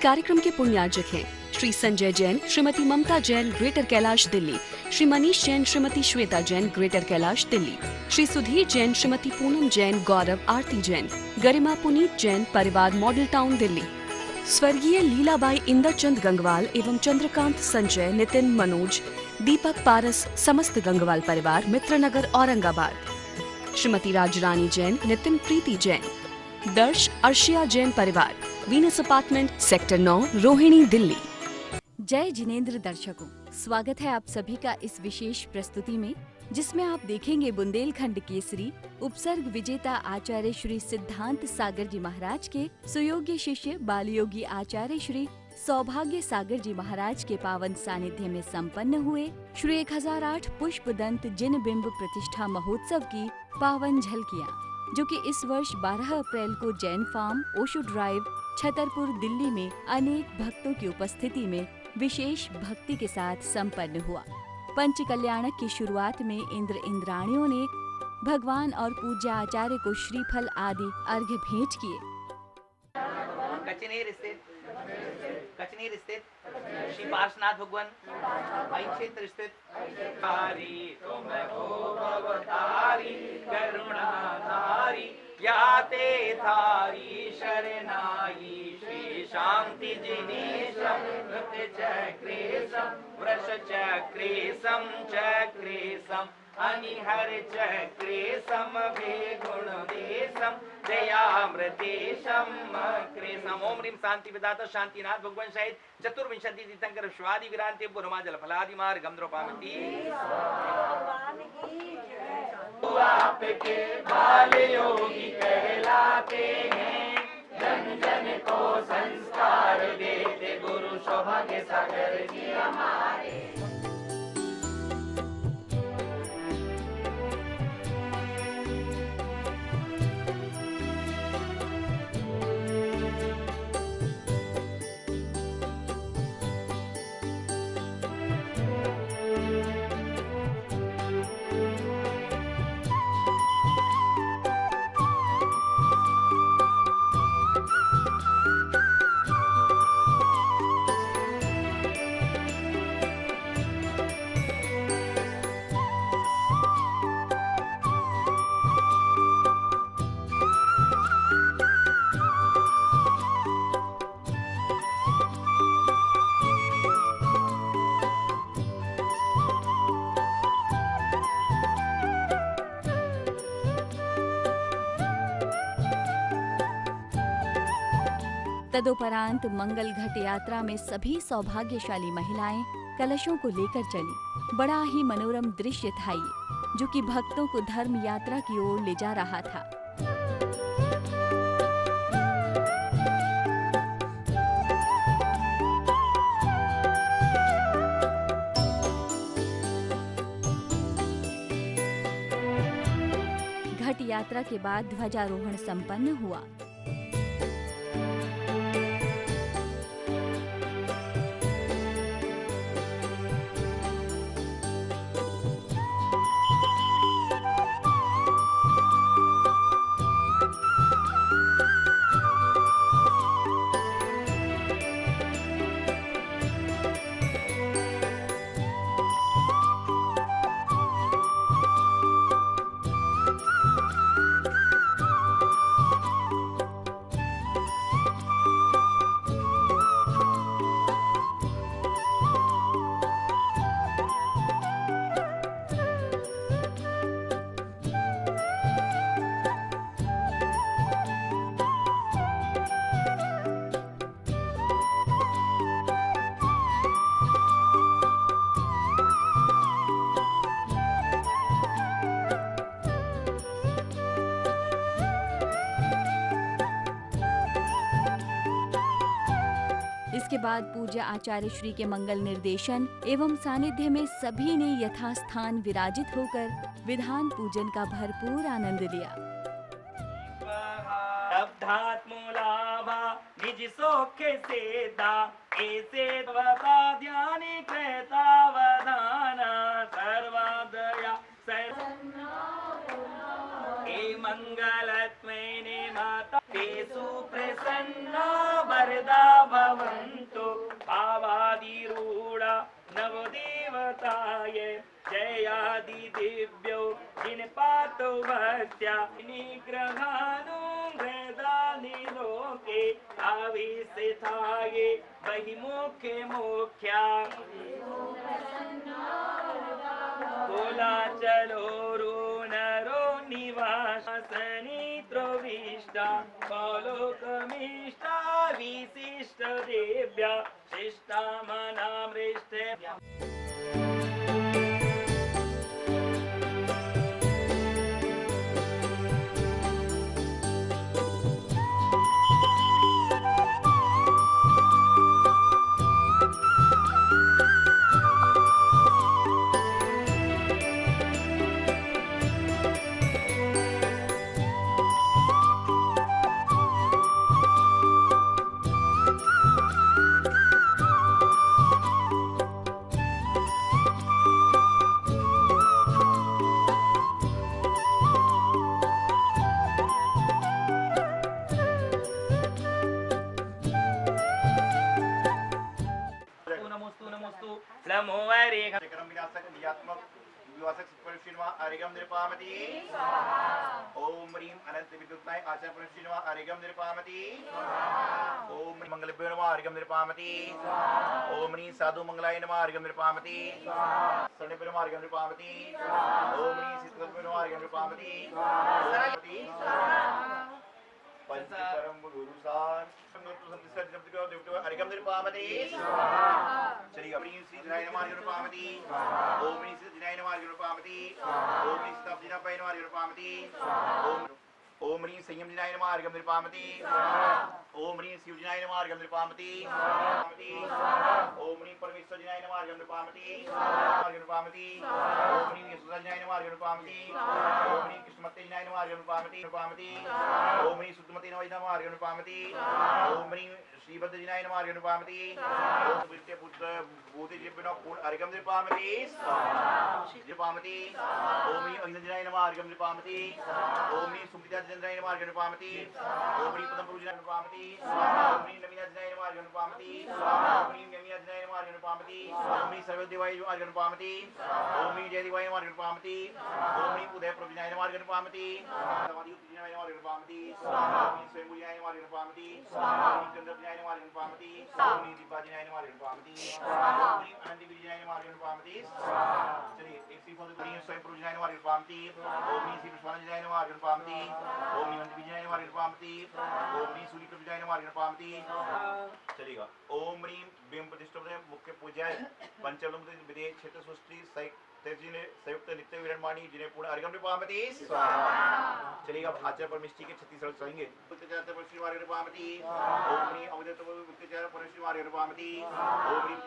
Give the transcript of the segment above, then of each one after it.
कार्यक्रम के पुण्यार्जक हैं श्री संजय जैन, श्रीमती ममता जैन, ग्रेटर कैलाश दिल्ली, श्री मनीष जैन, श्रीमती श्वेता जैन, ग्रेटर कैलाश दिल्ली, श्री सुधीर जैन, श्रीमती पूनम जैन, गौरव आरती जैन, गरिमा पुनीत जैन, परिवार मॉडल टाउन दिल्ली, स्वर्गीय लीलाबाई इंदरचंद गंगवाल एवं चंद्रकांत संजय, नितिन, मनोज, दीपक पारस, समस्त गंगवाल परिवार, मित्रनगर औरंगाबाद, श्रीमती राजरानी जैन, नितिन प्रीति जैन, दर्श अर्शिया जैन परिवार, Venus apartment, sector 9, Rohini, Delhi. जय जिनेंद्र दर्शकों, स्वागत है आप सभी का इस विशेष प्रस्तुति में, जिसमें आप देखेंगे बुंदेलखंड केसरी उपसर्ग विजेता आचार्य श्री सिद्धांत सागर जी महाराज के सुयोग्य शिष्य बालयोगी आचार्य श्री सौभाग्य सागर जी महाराज के पावन सानिध्य में संपन्न हुए श्री 1008 पुष्पदंत जिन बिंब प्रतिष्ठा महोत्सव की पावन झलकियाँ, जो कि इस वर्ष 12 अप्रैल को जैन फार्म, ओशो ड्राइव, छतरपुर, दिल्ली में अनेक भक्तों की उपस्थिति में विशेष भक्ति के साथ संपन्न हुआ। पंच कल्याणक की शुरुआत में इंद्र इंद्राणियों ने भगवान और पूज्य आचार्य को श्रीफल आदि अर्घ्य भेंट किए। कचनेर स्थित श्री पार्श्वनाथ भगवान मई क्षेत्र स्थित हरि तुम हो भवतारी करुणा धारी याते थारी शरणाई श्री शांति जिनेशम नृत्य चक्रेशम वृष चक्रेशम चक्रेशम अनिहर चक्रेशम भेगुण देशम जयामृतेशम क्रेशम। ओम ह्रीं शांति विदाता शांतिनाथ भगवान सहित चतुर्विंशति तीर्थंकर श्वादि विरांति पुरमाजल फलादि मार्ग गंध्रोपामति। आपके बाल योगी कहलाते हैं, जन जन को संस्कार देते गुरु सौभाग्य सागर जी हमारे। तदोपरांत मंगल घट यात्रा में सभी सौभाग्यशाली महिलाएं कलशों को लेकर चली। बड़ा ही मनोरम दृश्य था ये, जो कि भक्तों को धर्म यात्रा की ओर ले जा रहा था। घट यात्रा के बाद ध्वजारोहण संपन्न हुआ। इसके बाद पूज्य आचार्य श्री के मंगल निर्देशन एवं सानिध्य में सभी ने यथास्थान विराजित होकर विधान पूजन का भरपूर आनंद लिया। निज सौख्य सेदा ऐसे ध्यान कहता वदाना सर्वादया मंगलत्मने माता ते सुप्रसन्ना वरदा भवन बताये जयादि दिव्यो जिन पातो भक्त्या निग्रहानुग्रदानि लोके आविष्ठाये बहिमुखे मुख्या बोला चलो रो नरो निवासनित्रोविष्टा पौलोकमिष्टा विशिष्ट देव्या शिष्टा मनामृष्टेभ्या। नमोस्तु नमोस्तु नमो हरे चक्रम विनाशक नियात्मक विवासक परिशीलवा आरिगम निर्पामति ओम ह्रीं अनंत विद्युत्नाय आचार परिशीलवा आरिगम निर्पामति ओम मंगलभ्यो नमः आरिगम निर्पामति ओम ह्रीं साधु मंगलाय नमः आरिगम निर्पामति शरणभ्यो नमः आरिगम निर्पामति ओम ह्रीं शीतलभ्यो नमः आरिगम निर्पामति पंचकर्म गुरु सार अरिगम निर्पामति चलिए अपनी श्री जनाय नमः आरिगम निर्पामति ओम ह्रीं श्री जनाय नमः आरिगम निर्पामति ओम ह्रीं सिद्धाब्दिना पै नमः आरिगम निर्पामति ओम ह्रीं संयम जनाय नमः आरिगम निर्पामति ओम ह्रीं शिव जनाय नमः आरिगम निर्पामति ओम ह्रीं परमेश्वर जनाय नमः आरिगम निर्पामति ओम ह्रीं यशोदा जनाय नमः आरिगम निर्पामति ओम ह्रीं कृष्णमते जनाय नमः आरिगम निर्पामति ओम ह्रीं शुद्धमते नमः आरिगम निर्पामति ओम ह्रीं श्रीभद्र जनाय नमः आरिगम निर्पामति ओम विद्या बुद्ध भूति जिब्बिनो पूर्ण आरिगम निर्पामति निर्पामति ओम ह्रीं अहिंद जनाय नमः आरिगम निर्पामति ओम ह्रीं सुमृता जनाय नमः आरिगम निर्पामति ओम ह्रीं पदम जनाय निर्पामति ओम ह्रीं नवीना जनाय नमः आरिगम निर्पामति ओम ह्रीं नवीना जनाय नमः आरिगम निर्पामति ओम ह्रीं सर्वदेवाय आरिगम निर्पामति ओम ह्रीं जयदेवाय नमः आरिगम निर्पामति ओम ह्रीं उदय प्रभु जनाय नमः आरिगम निर्पामति समाधि जनाय नमः आरिगम निर्पामति ओम ह्रीं स्वयं जनाय नमः आरिगम निर्पामति ओम ह्रीं चंद्र जनाय नमः आरिगम निर्पामति ओम ह्रीं दीपा जनाय नमः आरिगम निर्पामति ओम ह्रीं अनंत वीर जनाय नमः आरिगम निर्पामति। चलिए एक सी फॉर द स्वयं प्रभु जनाय नमः आरिगम निर्पामति ओम ह्रीं श्री विश्वानंद जनाय नमः आरिगम निर्पामति ओम ह्रीं अनंत वीर जनाय नमः आरिगम निर्पामति ओम ह्रीं सूर्य प्रभु जनाय नमः आरिगम निर्पामति। चलेगा ओम ह्रीं बिंब प्रतिष्ठा मुख्य पूजाय पंचवलम विदे क्षेत्र सृष्टि संयुक्त नित्य विरणमाणी जिन्हें पूर्ण आरिगम निर्पामति। चलिए अब आचार्य परमेष्टि के 36 श्लोक चलेंगे। वित्तचार परमेष्टि आरिगम निर्पामति ओम ह्रीं अवधूत वित्तचार परमेष्टि आरिगम निर्पामति ओम ह्रीं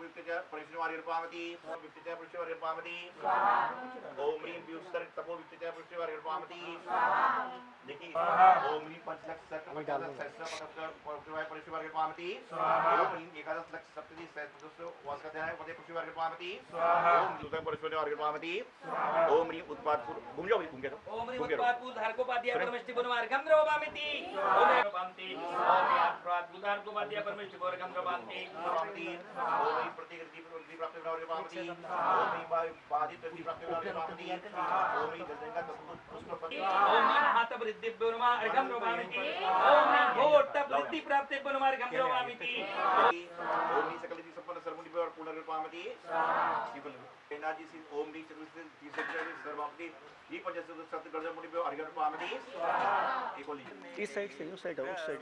वित्तचार परमेष्टि आरिगम निर्पामति वित्तचार परमेष्टि आरिगम निर्पामति ओम ह्रीं व्युस्तर तपो वित्तचार परमेष्टि आरिगम निर्पामति। देखिए ओम ह्रीं 5 लाख सहस्र परमेष्टि आरिगम निर्पामति ओम ह्रीं 11 लाख सप्तति सहस्र वासका ध्यान पदे परमेष्टि आरिगम निर्पामति ओम दुर्गा परमेष्टि आरिगम निर्पामति ओम ह्रीं उत्पादपुर घूम जाओ घूम के तो ओम ह्रीं उत्पादपुर धारकोपाध्याय परमेष्टि बनो आरिगम निर्पामति ओम निर्पामति ओम उत्पादपुर धारकोपाध्याय परमेष्टि आरिगम निर्पामति ओम ह्रीं प्रत्येक दी प्राप्त बनो आरिगम निर्पामति ओम ह्रीं बाधित दी प्राप्त बनो आरिगम निर्पामति ओम ह्रीं गजंगा पुष्पपति ओम ह्रीं हाथ वृद्धि बनो आरिगम निर्पामति ओम ह्रीं घोट वृद्धि प्राप्त बनो आरिगम निर्पामति ओम ह्रीं सकल दी संपन्न सर्वमुनि और पूर्ण निर्पामति शिवल एनाजी सी ओम ह्रीं चतुर्थ दी सज्जन सर्वापति ये पंचसुत सप्त गर्ज मुनि पे आरिगम निर्पामति एक ओली इस साइड से उस साइड उस साइड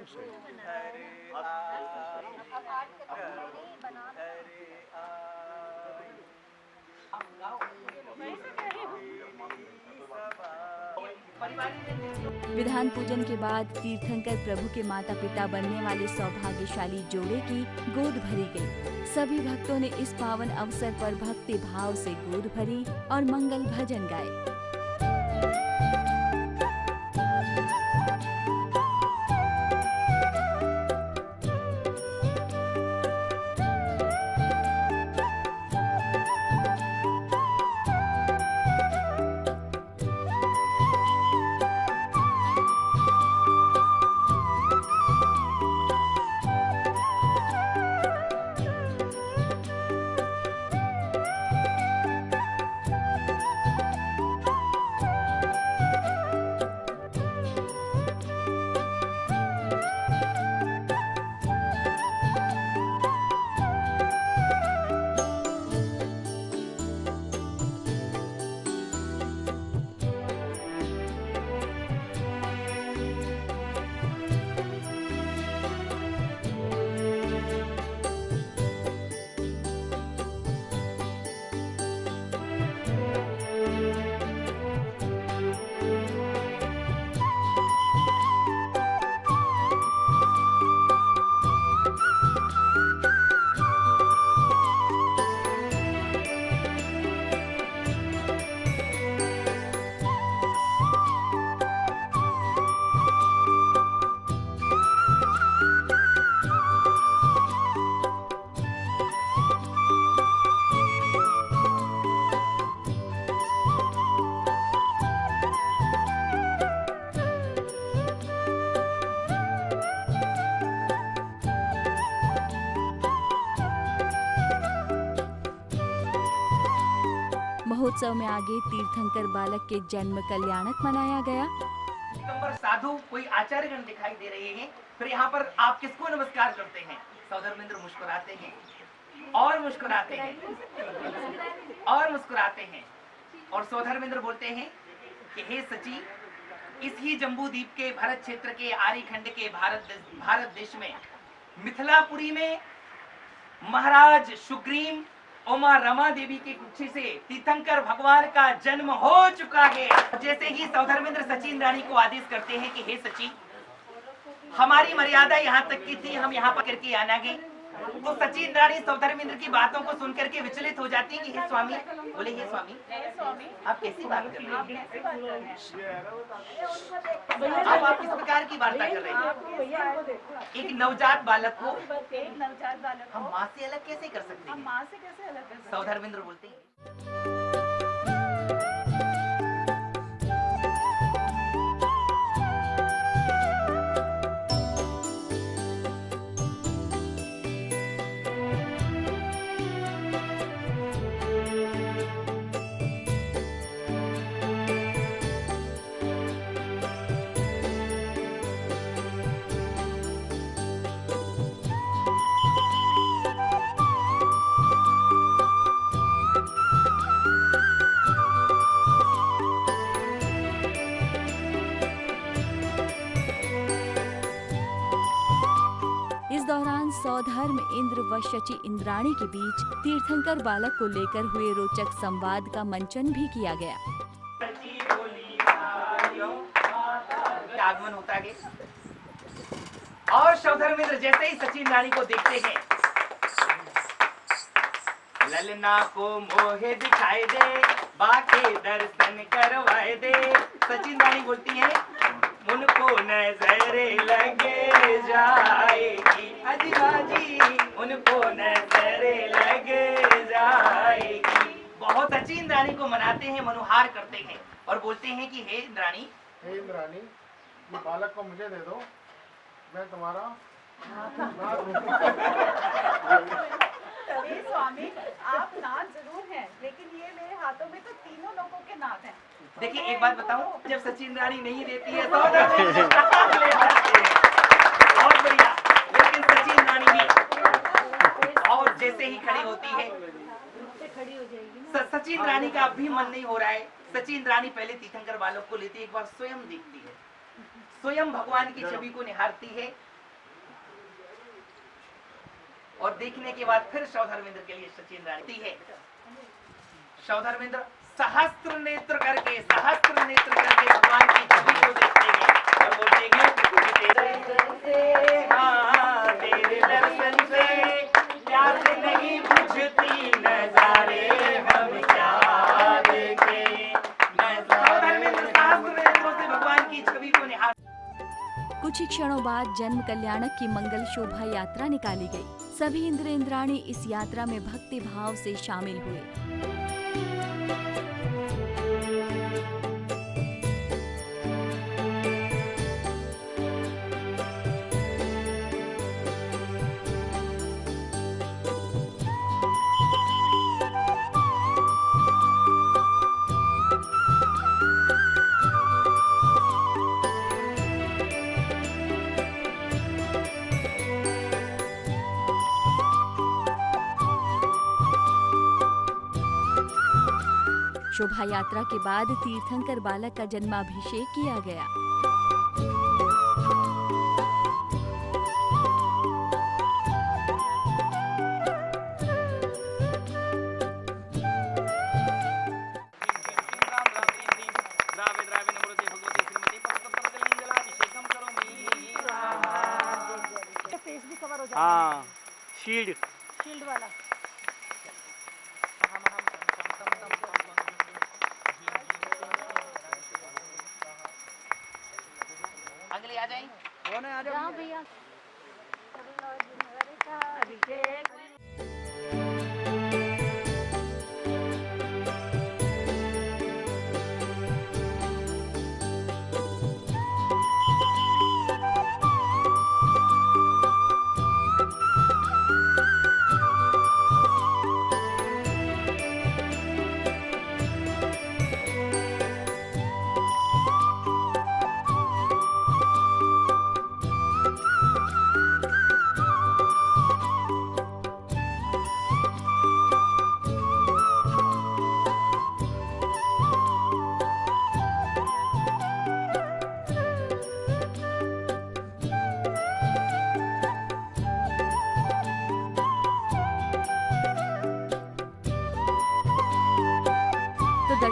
विधान पूजन के बाद तीर्थंकर प्रभु के माता पिता बनने वाले सौभाग्यशाली जोड़े की गोद भरी गई। सभी भक्तों ने इस पावन अवसर पर भक्ति भाव से गोद भरी और मंगल भजन गाए। महोत्सव में आगे तीर्थंकर बालक के जन्म कल्याणक मनाया गया। दिगंबर साधु कोई आचार्यगण दिखाई दे रहे हैं। फिर यहाँ पर आप किसको नमस्कार करते हैं? सौधर्मेंद्र मुस्कुराते हैं और मुस्कुराते हैं और मुस्कुराते हैं और सौधर्मेंद्र बोलते हैं कि हे सची, इस ही जम्बू द्वीप के भरत क्षेत्र के आर्यखंड के भारत देश में मिथिलापुरी में महाराज सुग्रीव उमा रमा देवी की कुक्षी से तीर्थंकर भगवान का जन्म हो चुका है। जैसे ही सौधर्मेंद्र सचिन रानी को आदेश करते हैं कि हे सची, हमारी मर्यादा यहाँ तक की थी, हम यहाँ पर करके आना गए, तो सचिन रानी सौधर्मेंद्र की बातों को सुनकर के विचलित हो जाती है कि हे स्वामी, बोले हे स्वामी आप कैसी बात कर रहे हैं? आप किस प्रकार की वार्ता कर रहे हैं? एक नवजात बालक को हम माँ से अलग कैसे कर सकते हैं? सौधर्मेंद्र बोलते हैं। इस दौरान सौधर्म इंद्र व शची इंद्राणी के बीच तीर्थंकर बालक को लेकर हुए रोचक संवाद का मंचन भी किया गया। आगमन होता है और सौधर्मेंद्र जैसे ही सचिन रानी को देखते हैं, ललना को मोहे दिखाए दे, बाके दर्शन करवाए दे। सचिन रानी बोलती है, उनको नजरे लगे जाएगी, अजीबाजी उनको नजरे लगे जाएगी। बहुत सचिन रानी को मनाते हैं, मनुहार करते हैं और बोलते हैं कि हे इंद्राणी, ये बालक को मुझे दे दो, मैं तुम्हारा स्वामी आप नाथ जरूर हैं, लेकिन ये मेरे हाथों में तो तीनों लोगों के नाथ हैं। देखिए एक बात बताऊं, जब सचिन रानी नहीं देती है तो बहुत बढ़िया, लेकिन सचिन रानी भी और जैसे ही खड़ी होती है, सचिन रानी का अब भी मन नहीं हो रहा है। सचिन रानी पहले तीर्थंकर बालक को लेती है, एक बार स्वयं देखती है, स्वयं भगवान की छवि को निहारती है और देखने के बाद फिर सौधर्मेंद्र के लिए सचिन रानी है। सौधर्मेंद्र सहस्त्र नेत्र करके भगवान की छवि को देखते हैं और बोलते हैं तेरे दर्शन से प्यास नहीं बुझती, नजारे हम क्या देखें। सौधर्मेंद्र सहस्त्र नेत्रों से भगवान की छवि को निहार। कुछ ही क्षणों बाद जन्म कल्याणक की मंगल शोभा यात्रा निकाली गई। सभी इंद्र इंद्राणी इस यात्रा में भक्ति भाव से शामिल हुए। शोभा यात्रा के बाद तीर्थंकर बालक का जन्माभिषेक किया गया। हाँ, शील्ड वाला अगले आ जाएं। कौन है? आ जाओ भैया।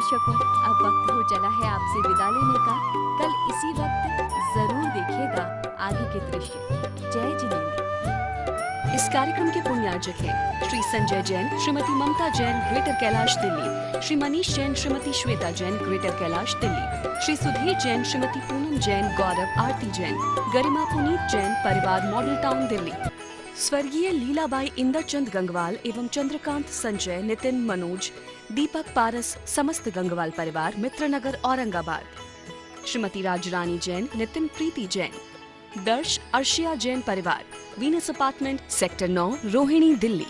दर्शकों, अब वक्त हो चला है आपसे विदा लेने का। कल इसी वक्त जरूर देखिएगा आगे के दृश्य। जय जिनेंद्र। इस कार्यक्रम के पुण्यार्जक हैं श्री संजय जैन, श्रीमती ममता जैन, ग्रेटर कैलाश दिल्ली, श्री मनीष जैन, श्रीमती श्वेता जैन, ग्रेटर कैलाश दिल्ली, श्री सुधीर जैन, श्रीमती पूनम जैन, गौरव आरती जैन, गरिमा पुनीत जैन, परिवार मॉडल टाउन दिल्ली, स्वर्गीय लीलाबाई इंदरचंद गंगवाल एवं चंद्रकांत संजय, नितिन मनोज, दीपक पारस, समस्त गंगवाल परिवार, मित्रनगर औरंगाबाद, श्रीमती राजरानी जैन, नितिन प्रीति जैन, दर्श अर्शिया जैन परिवार, Venus apartment, sector 9, Rohini Delhi.